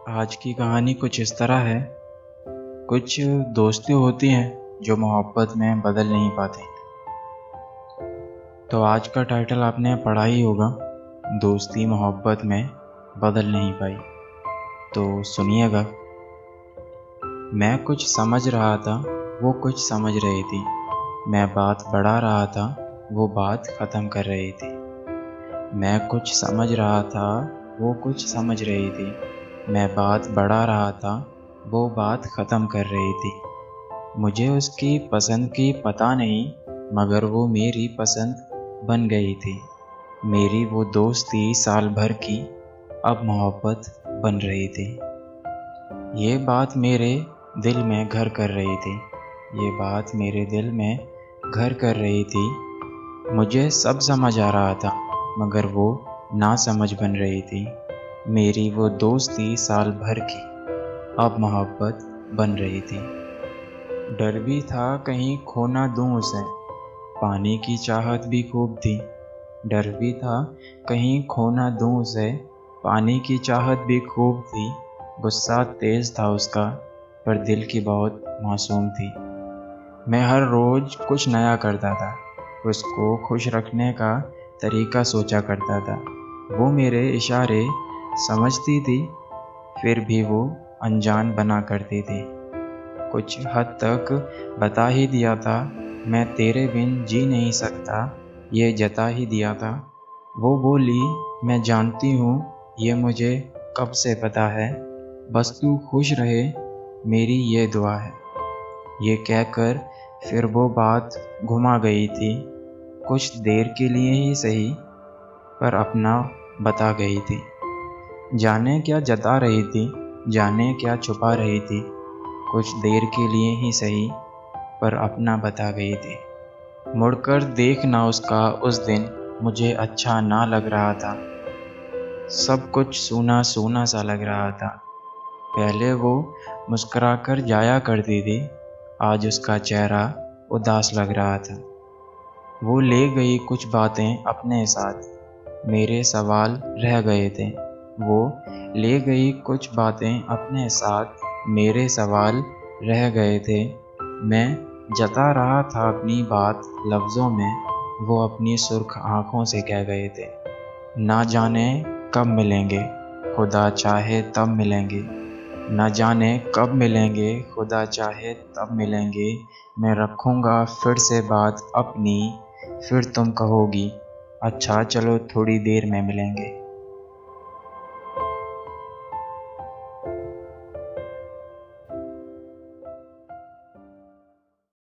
आज की कहानी कुछ इस तरह है। कुछ दोस्ती होती हैं जो मोहब्बत में बदल नहीं पाती। तो आज का टाइटल आपने पढ़ा ही होगा, दोस्ती मोहब्बत में बदल नहीं पाई। तो सुनिएगा। मैं कुछ समझ रहा था, वो कुछ समझ रही थी। मैं बात बढ़ा रहा था, वो बात ख़त्म कर रही थी। मैं कुछ समझ रहा था, वो कुछ समझ रही थी। मैं बात बढ़ा रहा था, वो बात ख़त्म कर रही थी। मुझे उसकी पसंद की पता नहीं, मगर वो मेरी पसंद बन गई थी। मेरी वो दोस्ती साल भर की अब मोहब्बत बन रही थी। ये बात मेरे दिल में घर कर रही थी। ये बात मेरे दिल में घर कर रही थी। मुझे सब समझ आ रहा था, मगर वो ना समझ बन रही थी। मेरी वो दोस्ती साल भर की अब मोहब्बत बन रही थी। डर भी था कहीं खो ना दूँ उसे, पाने की चाहत भी खूब थी। डर भी था कहीं खो ना दूँ उसे, पाने की चाहत भी खूब थी। गुस्सा तेज़ था उसका, पर दिल की बहुत मासूम थी। मैं हर रोज़ कुछ नया करता था, उसको खुश रखने का तरीका सोचा करता था। वो मेरे इशारे समझती थी, फिर भी वो अनजान बना करती थी। कुछ हद तक बता ही दिया था, मैं तेरे बिन जी नहीं सकता, ये जता ही दिया था। वो बोली, मैं जानती हूँ ये मुझे कब से पता है, बस तू खुश रहे मेरी ये दुआ है। ये कहकर फिर वो बात घुमा गई थी, कुछ देर के लिए ही सही, पर अपना बता गई थी। जाने क्या जता रही थी, जाने क्या छुपा रही थी। कुछ देर के लिए ही सही, पर अपना बता गई थी। मुड़कर देखना उसका उस दिन मुझे अच्छा ना लग रहा था। सब कुछ सूना सूना सा लग रहा था। पहले वो मुस्कुराकर जाया करती थी, आज उसका चेहरा उदास लग रहा था। वो ले गई कुछ बातें अपने साथ, मेरे सवाल रह गए थे। वो ले गई कुछ बातें अपने साथ, मेरे सवाल रह गए थे। मैं जता रहा था अपनी बात लफ्ज़ों में, वो अपनी सुर्ख आँखों से कह गए थे। ना जाने कब मिलेंगे, खुदा चाहे तब मिलेंगे। ना जाने कब मिलेंगे, खुदा चाहे तब मिलेंगे। मैं रखूँगा फिर से बात अपनी, फिर तुम कहोगी अच्छा चलो थोड़ी देर में मिलेंगे।